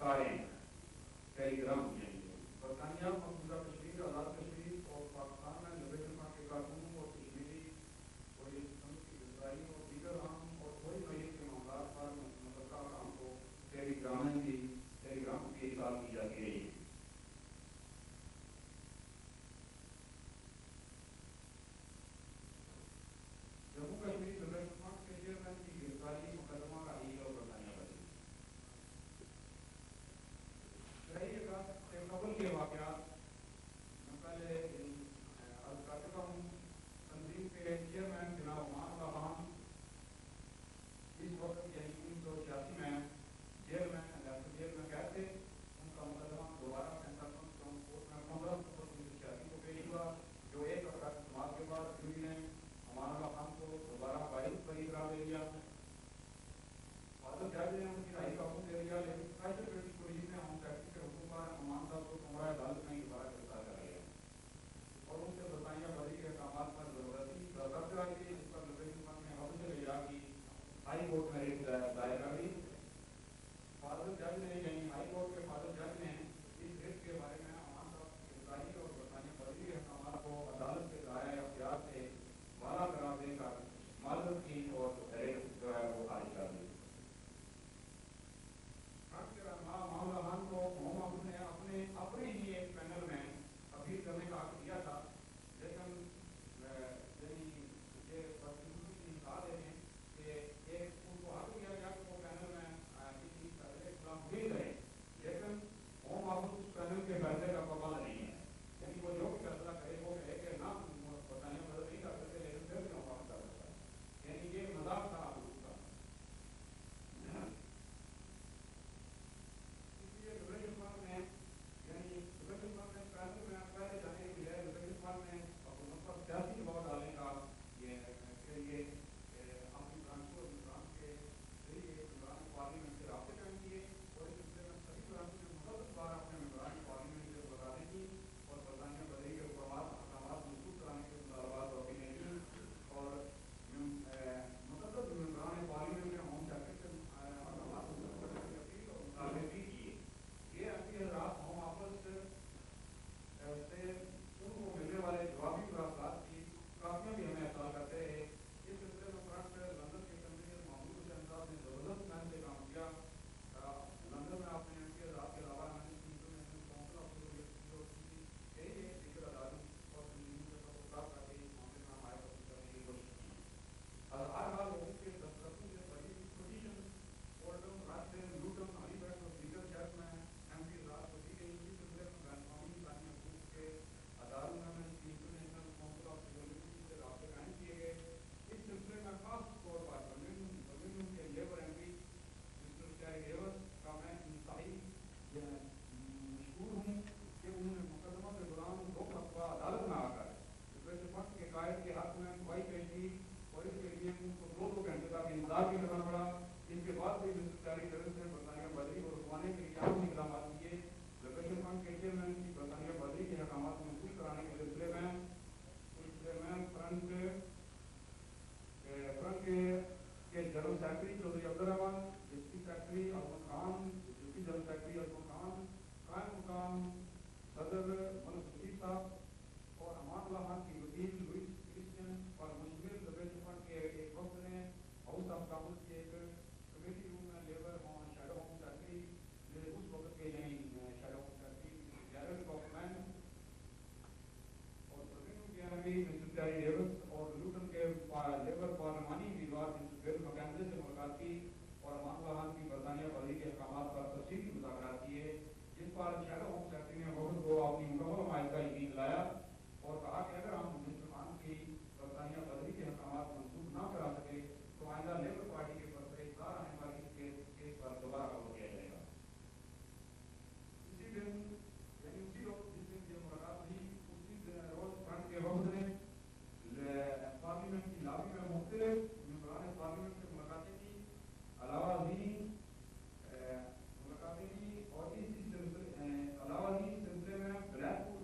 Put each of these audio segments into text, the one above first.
قائم ٹیلی گرام برطانیہ مقبوضہ کشمیر آزاد کشمیر اور پاکستان میں لبریشن فرنٹ کے کارکنوں اور کشمیری پولیس کی گرفتاری اور دیگر اہم اور تھوڑی نوعیت کے معاملات پر متعلقہ کام کو ٹیلی گرام کی ارسال کی جاتی رہی ہے. جموں کشمیر لبریشن فرنٹ کے چیئرمین کی گرفتاری مقدمہ راہی اور برطانیہ بدلی. قبل کے واقعات میں پہلے عرض کر چکا ہوں. تنظیم کے چیئرمین جناب امان اللہ خان اس وقت یعنی 1986 میں جیل میں قید تھے. ان کا مقدمہ دوبارہ سینٹرل کورٹ میں 15 اکتوبر 1986 کو پیش ہوا جو 1 اگست سماعت کے بعد جوری نے امان اللہ خان کو دوبارہ بری قرار دے دیا. فاضل جج نے ان کی رہائی کا حکم دے دیا لیکن اسپیشل برٹش پولیس نے ہوم سیکرٹری کے حکم پر امان صاحب کو کمرہ عدالت میں دوبارہ گرفتار کر لیا اور ان سے برطانیہ بدری کے احکامات پر ضرورتی درخواست کرائی گئی جس پر لبریشن فرنٹ نے حفظ اجرا کی ہائی کورٹ میں ریٹ دائر کر دی. فاضل جج نے یعنی ہائی کورٹ کے فاضل جج نے اس ریٹ کے بارے میں امان صاحب کی گرفتاری اور برطانیہ بدری کے احکامات کو عدالت کے دائرۂ اختیار سے بالا قرار دے کر معذرت کی اور ریٹ جو ہے وہ خارج کر دی. فرنٹ کے رہنما امان اللہ خان کو محمد نے اپنے ہی ایک پینل میں اپیل کرنے کا حق دیا تھا لیکن یہ انکار دے ہیں کہ ان کو حق دیا گیا کہ وہ پینل میں کسی فیصلے کے خلاف اپیل کریں لیکن ہوم آفس اس پینل کے فیصلے کا پابند نہیں ہے. یعنی وہ جو بھی فیصلہ کرے وہ کہے کہ نہ برطانیہ مدد نہیں کر سکتے لیکن پھر بھی ہوم آفس کر سکتا ہے. یعنی یہ مذاق تھا حقوق کا. اس لیے لبریشن فرنٹ نے پہلے جانے کے بجائے لبریشن فرنٹ نے حکومت پر سیاسی دباؤ ڈالنے کا کے لیے اپنی برانچوں کے ذریعے ممبران پارلیمنٹ سے رابطے قائم کیے اور اس سلسلے میں سبھی برانچوں نے متعدد بار اپنے ممبران پارلیمنٹ سے ملاقاتیں کی اور برطانیہ بدری کے احکامات منسوخ کرانے کے مطالبات اور اپیلیں کی اور متعدد ممبران پارلیمنٹ نے ہوم سیکرٹری سے احکامات منسوخ کرنے کی اپیل اور مطالبے بھی کیے. یہ ایسی حضرات ہوم آفس سے ان کو ملنے والے جوابی مراقبات کی کافیاں بھی ہمیں احساس کرتے رہے. اس سلسلے میں فرنٹ لندن کے کنوینر محمود حسین صاحب نے زبردست محنت سے کام کیا. لندن میں آپ نے ان کے حضرات کے علاوہ انٹرنیشنل کونسل آف سیکورٹی کئی دیگر اداروں اور تنظیموں کے ساتھ خطاب کر کے اس معاملے میں ہمارے حاصل کرنے کی کوشش کی. ہر حال لوگوں کے دستخطوں سے بڑی پوزیشن اولڈم راشن لوٹم علی بیٹ اور دیگر شہر میں ایم پی رات کو دی گئی. اسی سلسلے میں بین الاقوامی انسانی حقوق کے اداروں میں انٹرنیشنل کونسل آف سیکورٹی سے رابطے قائم کیے گئے. اس سلسلے میں خاص طور پر برمنگھم کے Labour M P mister Terry Davis کا میں انتہائی مشکور ہوں کہ انہوں نے مقدمہ کے دوران 2 مرتبہ عدالت میں آ کر لبریشن فرنٹ کے قائد کے حق میں گواہی پیش کی اور اس کے لیے ان کو 2 گھنٹے تک انتظار بھی کرنا پڑا. اس کے بعد بھی مسٹر ٹیری ڈیوس نے برطانیہ بدری کو رکوانے کے لیے اہم اقدامات کیے. لبریشن فرنٹ کے چیئرمین کی برطانیہ بدری کے احکامات منسوخ کرانے کے سلسلے میں فرنٹ کے general secretary Chaudhry Abdul Rahman, deputy secretary Irfan Khan, deputy general secretary Irfan Khan, قائم مقام صدر ملک وسیع صاحب اور امان اللہ خان کی وکیل لوئس کرسچن اور مشتمل لبریشن فرنٹ کے ایک وفد نے ہاؤس آف کامنز کے ایک کمیٹی روم میں لیبر شیڈو ہوم سیکرٹری اس وقت کے یعنی shadow home secretary Gerald Kaufman اور برمنگھم کے M P mister Terry Davis اور لوٹن کے لیبر پارلیمانی امیدوار مسٹر بل مکینزے سے ملاقات کی اور امان اللہ خان کی برطانیہ بدری کے احکامات پر تفصیلی مذاکرات کیے جس پر شیڈو ہوم سیکرٹری نے وفد کو اپنی مکمل حمایت کا یقین دلایا اور کہا کہ اگر ہم مسٹر خان کی برطانیہ بدری کے احکامات منسوخ نہ کرا سکے تو آئندہ لیبر پارٹی کے پرہیزگار آنے والی کیس پر دوبارہ غور کیا جائے گا. اسی دن یعنی اسی روز جس دن یہ ملاقات ہوئی اسی روز فرنٹ کے وفد نے پارلیمنٹ کی لابی میں مختلف ممبران پارلیمنٹ سے ملاقاتیں کی علاوہ ازیں اور اسی سلسلے میں بلیک پور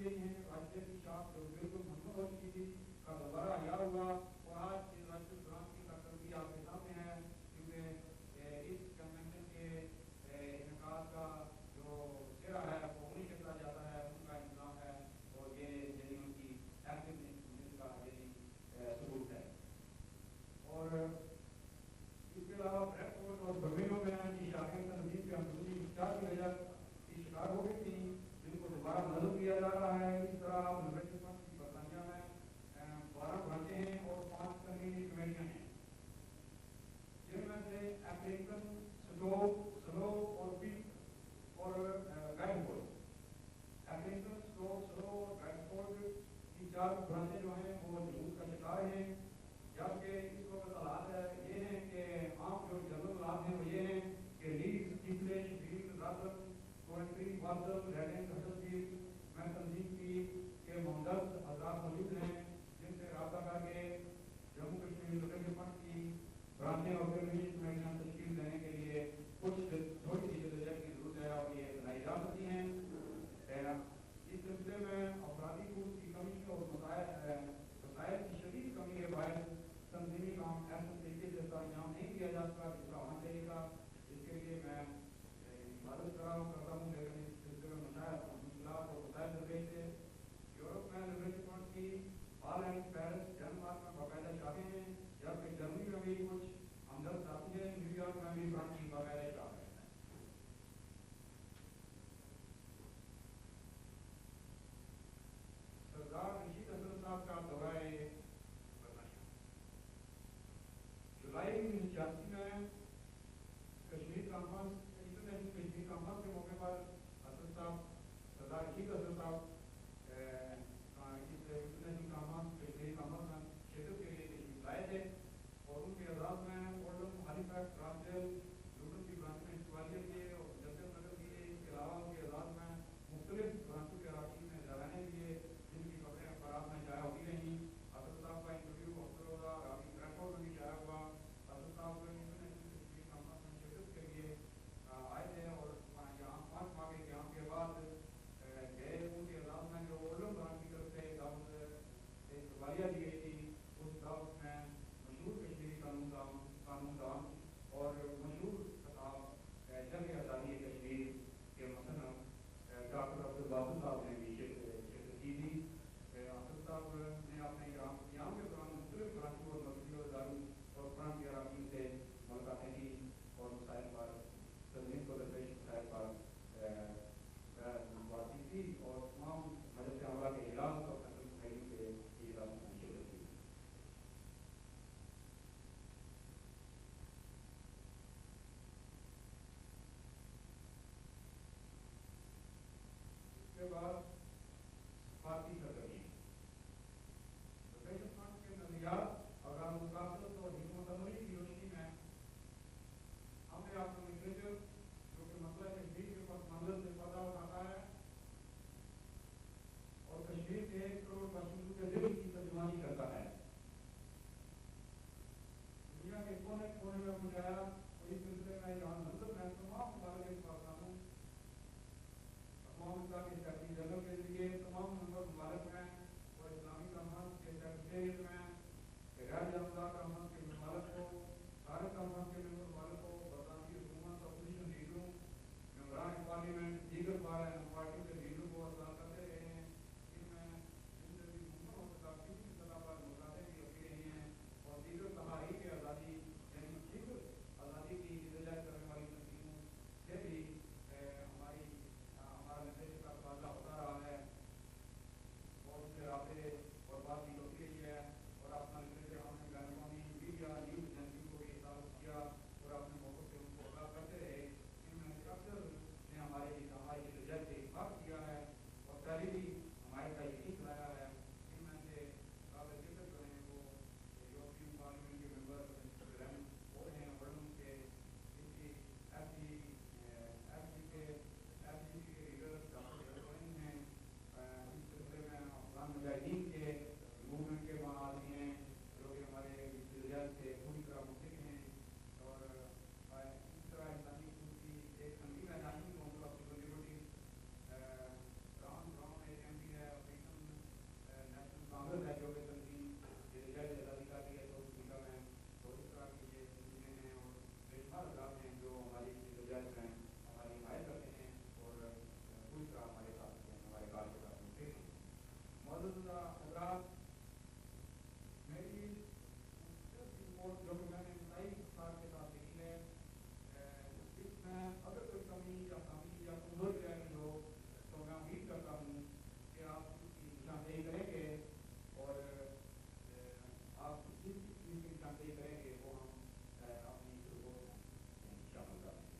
کی گئی ہیں. راشٹر کی شاخ جو بالکل منظم ہو چکی تھی کا دوبارہ احیاء ہوا اور آج راشٹر پروگرام کی کارکردگی آپ کے سامنے ہے کیونکہ اس کنونشن کے انعقاد کا جو چہرہ ہے وہ انہیں سے چلا جاتا ہے, ان کا انتظام ہے اور یہ یعنی ان کی ایکٹیونیس کا یعنی ثبوت ہے. اور اس کے علاوہ بریڈ فورٹ اور برمنگھم میں کی شاخیں تنظیم کے اندرونی انفجار کی وجہ کی شکار ہو گئی تھیں جن کو دوبارہ منظم کیا جا رہا ہے. اس طرح یونیورسٹی فنڈ کی برطانیہ میں 12 برانچیں ہیں اور 5 کنویننگ کمیٹیاں ہیں جن میں سے اپریکن, سلو اور پیپ اور گائیڈ فورڈ. اپریکن, سلو اور گائیڈ فورڈ کی 4 برانچیں جو ہیں وہ جلوس کا شکار ہیں, جبکہ اس وقت حالات یہ ہیں کہ عام جو جنرل حالات ہیں وہ یہ ہیں کہ لیڈز, اسٹیپلش, فیلڈ, راتن, کوئنٹری, وارزل, ریڈنگ, ہڈرسفیلڈ میں تنظیم کی کہ ممدد حضرات موجود ہیں جن سے رابطہ کر کے جموں کشمیر یونیورسٹی فنڈ کی برانچیں اور کمیٹیاں تشکیل دینے کے لیے کچھ تھوڑی سی جدوجہد کی ضرورت ہے اور یہ بنائی جا سکتی ہیں. اس سلسلے میں افرادی قوت کی کمی اور وسائل کی شدید کمی کے باعث تنظیمی کام ایسے طریقے سے انجام نہیں کیا جا سکا جس طرح ہونا چاہیے تھا. اس کے لیے میں عبادت کرتا ہوں لیکن اس سلسلے میں مشکلات اور وسائل درپیش تھے. یورپ میں یونیورسٹی فنڈ کی ہالینڈ, پیرس, ڈنمارک میں باقاعدہ شاخیں ہیں, جبکہ جرمنی میں بھی کچھ ہمدرد ساتھی ہیں. نیو یارک میں بھی فنڈ کی باقاعدہ شاخ ہے. سردار رشید حسن صاحب کا دورہ برطانیہ. جولائی 1986 میں Kashmir conference, international Kashmir conference کے موقع پر حسن صاحب, سردار رشید حسن صاحب اس انٹرنیشنل کانفرنس, کشمیر کانفرنس میں شرکت کے لیے تشریف لائے تھے اور ان کے اعزاز میں اولڈم, ہالیفیکس, راسڈیل, لوٹن کی برانچ میں استقبالیت کیے اور جدت نظر کیے. اس کے علاوہ ان کے اعزاز میں مختلف برانچوں کے اراکین میں جانے لیے جن کی خبریں اخبارات میں شائع ہوتی رہیں. حسن صاحب کا انٹرویو اکثر ہوگا رابطی ریکارڈ میں بھی شائع ہوا. حسن صاحب انٹرنیشنل کشمیر کانفرنس میں شرکت کے لیے آئے تھے اور یہاں 5 ماہ کے قیام کے بعد گئے. ان کے اعزاز میں جو اولڈم برانچ کی طرف سے دعوت استقبالیہ دی گئی تھی اس دعوت میں مشہور کشمیری قانون دان اور مشہور خطاب جنگ آزادی کشمیر کے مصنف ڈاکٹر عبدالباسط صاحب نے بھی شرکت کی تھی. حسن صاحب نے اپنے قیام کے دوران مختلف برانچوں اور مرکزی اداروں اور فرنٹ کے اراکین سے ملاقاتیں کی اور مسائل پر تنظیم کو درپیش مسائل پر بات چیت کی اور تمام مجلس عملہ کے اجلاس اور کنٹرول کمیٹی کے اجلاسوں میں شرکت کی. اس کے بعد سفارتی سرگرمیاں. روٹیشن فنڈ کے نظریات اور مقاصد اور حکمت عملی کی روشنی میں ہم نے آپ کو لٹریچر جو کہ مسئلہ کشمیر کے پس منظر سے پردہ اٹھاتا ہے اور کشمیر کے 1 کروڑ باشندوں کے دل کی ترجمانی کرتا ہے, دنیا کے کونے کونے میں پہنچایا. اور اس سلسلے میں یہاں لندن میں تمام ممالک پاکستانوں, اقوام متحدہ کے سیکرٹری جنرل کے ذریعے تمام ممبر ممالک میں اور اسلامی کانفرنس کے سیکرٹریٹ میں, غیر جانبدار کانفرنس کے ممالک کو, سارے کانفرنس کے ممالک کو, برطانوی حکومت, اپوزیشن لیڈروں, ممبران پارلیمنٹ, دیگر پارٹیوں کے لیڈروں کو اطلاع کرتے رہے ہیں. ان سے بھی ممکن ہو سکا کسی سطح پر ملاقاتیں بھی ہوتی رہی ہیں اور دیگر تحریک آزادی یعنی دیگر آزادی کی جدوجہد کرنے والی تنظیموں سے بھی ہمارا لٹریچر کا تبادلہ ہوتا رہا ہے اور ان سے رابطے اور بات چیت ہوتی رہی ہے. اور اپنا لٹریچر ہم نے بین الاقوامی میڈیا, نیوز ایجنسی کو بھی اطلاع کیا اور اپنے موقع سے ان کو آگاہ کرتے رہے. ان میں سے اکثر نے ہماری جدوجہد سے اتفاق کیا ہے اور تحریری حمایت کا یقین دلایا ہے. ان میں سے قابل ذکر جو ہیں وہ یورپین پارلیمنٹ کے ممبر وہ ہیں اولڈم کے, ان کی ایف جی کے لیڈر ڈاکٹر ہیں. اس سلسلے میں افغان مجاہدین کے حضرت حضرات میری رپورٹ جو کہ میں نے انتہائی اختصار کے ساتھ لکھی ہے اس میں اگر کوئی کمی یا خامی یا کمزوری رہ گئی ہو تو میں امید کرتا ہوں کہ آپ اس کی نشاندہی کریں گے اور آپ جس چیز کی نشاندہی کریں گے وہ ہم اپنی رپورٹ میں شامل کریں گے.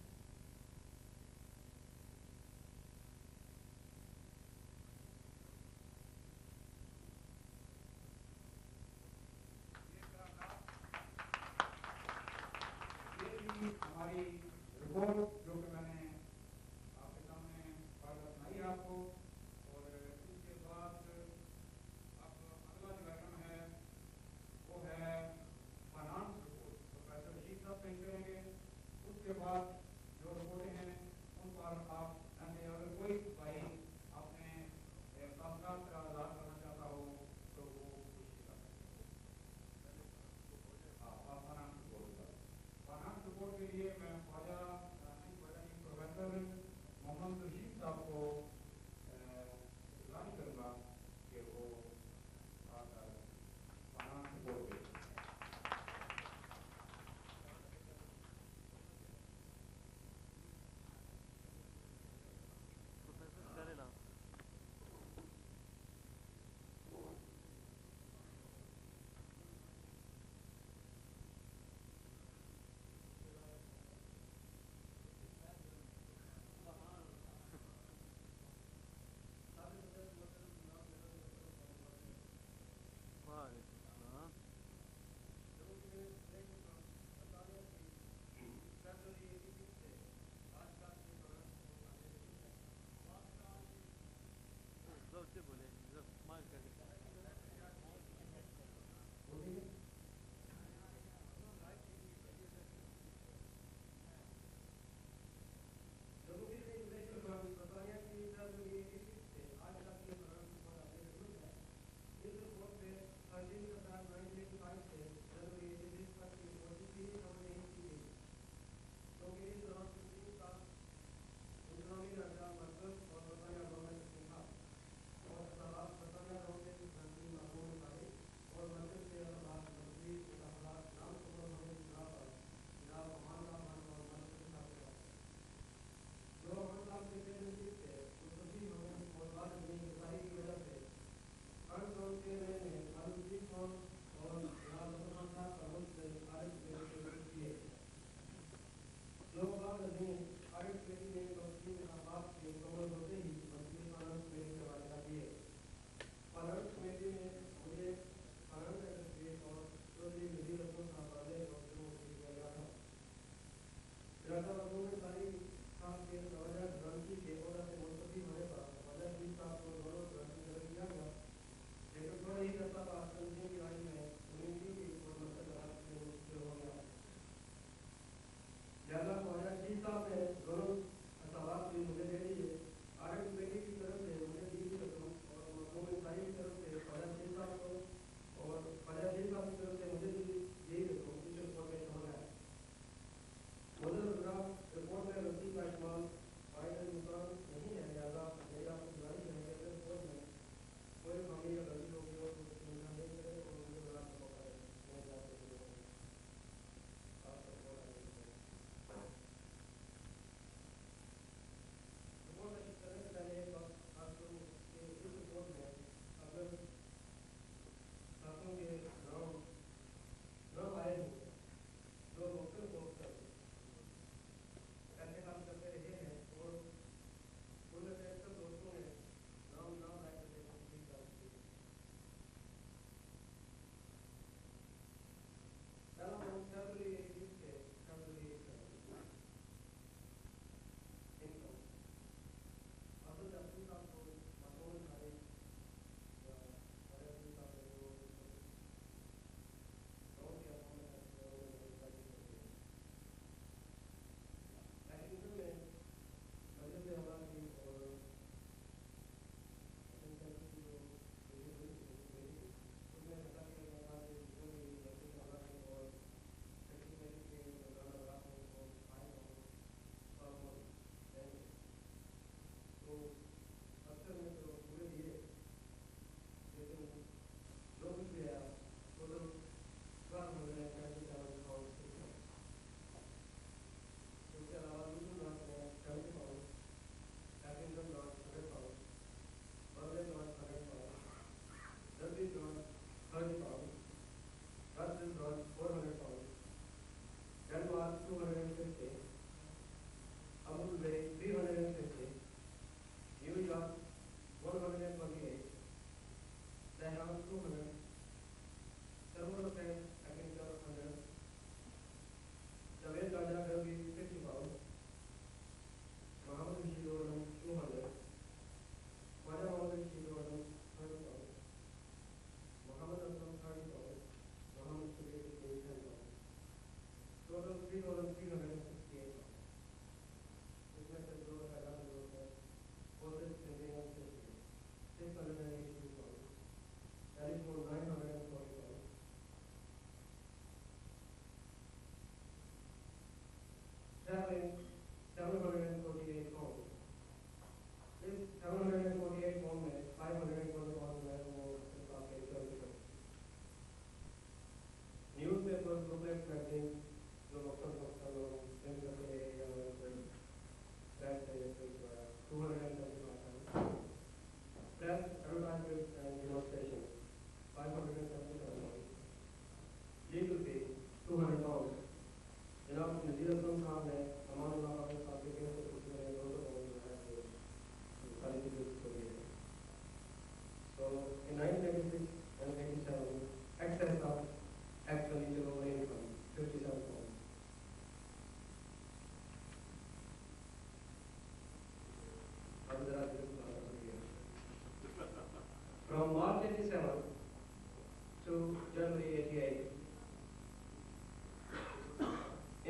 to January 88.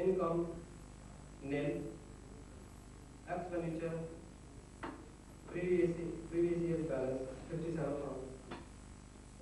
Income nil. Expenditure previous year's balance 57 pounds.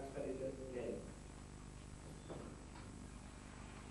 expenditure nil.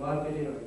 March 89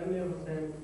M.A. Hussain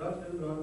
Russell Brand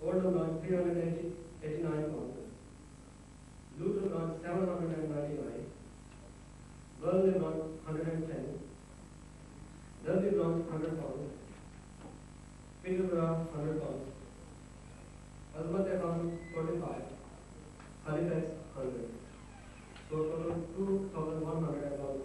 Oldham Brand 389 pounds. Luton Brand 799. Burnley Brand 110. Derby Brand 100 pounds. Peterborough 100 pounds. Almaty Khan 45. Halifax 100. So total 2,101 pounds.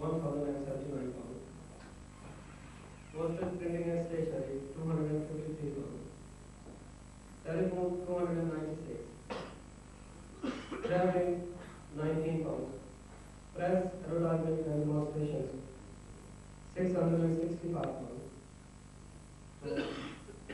1,079 pounds. Postal printing and stationery 253 pounds. Telephone 296. Traveling 19 pounds. Press, advertisement and demonstrations 665 pounds. So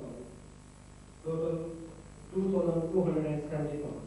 pounds. Total 2,270 pounds.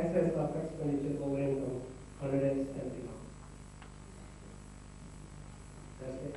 excess of expenditure over income 170 pounds. That's it.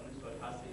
1988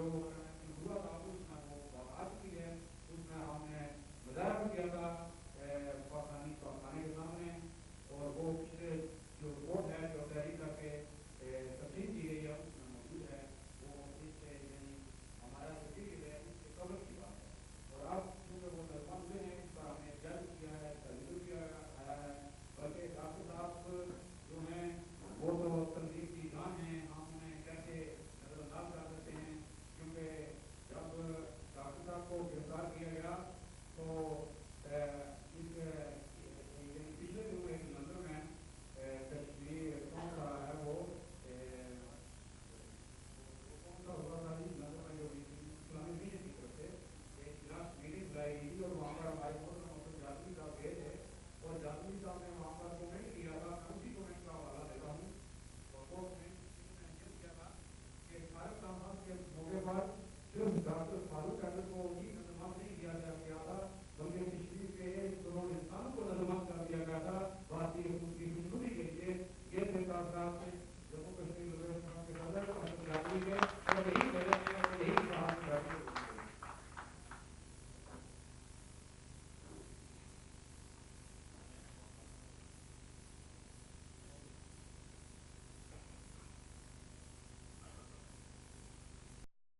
جو ہوا تھا اس میں وہ بات کی ہے، اس میں ہم نے مظاہرہ کیا تھا پاکستانی کے سامنے، اور وہ پچھلے جو رپورٹ ہے جو تحریر کر کے تقسیم کی گئی ہے اس میں موجود ہے، وہ اس سے یعنی ہمارا تقریر ہے اس سے قبل کی بات ہے، اور اب چونکہ وہ درمان ہوئے ہیں اس پر ہم نے جج کیا ہے، تجزیہ کیا آیا ہے، بلکہ ڈاکٹر صاحب جو ہیں وہ تو تنظیم کی جان ہیں، ہم انہیں کیسے نظر انداز کر سکتے ہیں، کیونکہ جب ڈاکٹر صاحب کو گرفتار کیا گیا تو اس پچھلے دنوں ایک لندن میں کشمیر کون سا ہے وہ کون سا ہوا تھا جی لندن میں جو اسلامی میڈیا کی طرف سے ایک اجلاس میٹنگ بلائی گئی تھی، اور وہاں پر ہمارے محترم جاسمی صاحب گئے تھے، اور جاسمی صاحب نے وہاں پر کومنٹ کیا تھا، میں اسی کومنٹ کا حوالہ دیتا ہوں، اور وہ کومنٹ یہ کیا تھا کہ فاروق صاحب کے موقع پر صرف ڈاکٹر فاروق احمد کو ہی نظمات نہیں کیا گیا تھا، بلکہ کشمیر کے 1 کروڑ انسانوں کو نظمات کر دیا گیا تھا بھارتی حکومت کی خوشنودی کے لیے۔ یہ تھے تاثرات جموں کشمیر کے صدر اور یہی کہہ رہے ہیں اور یہی کہا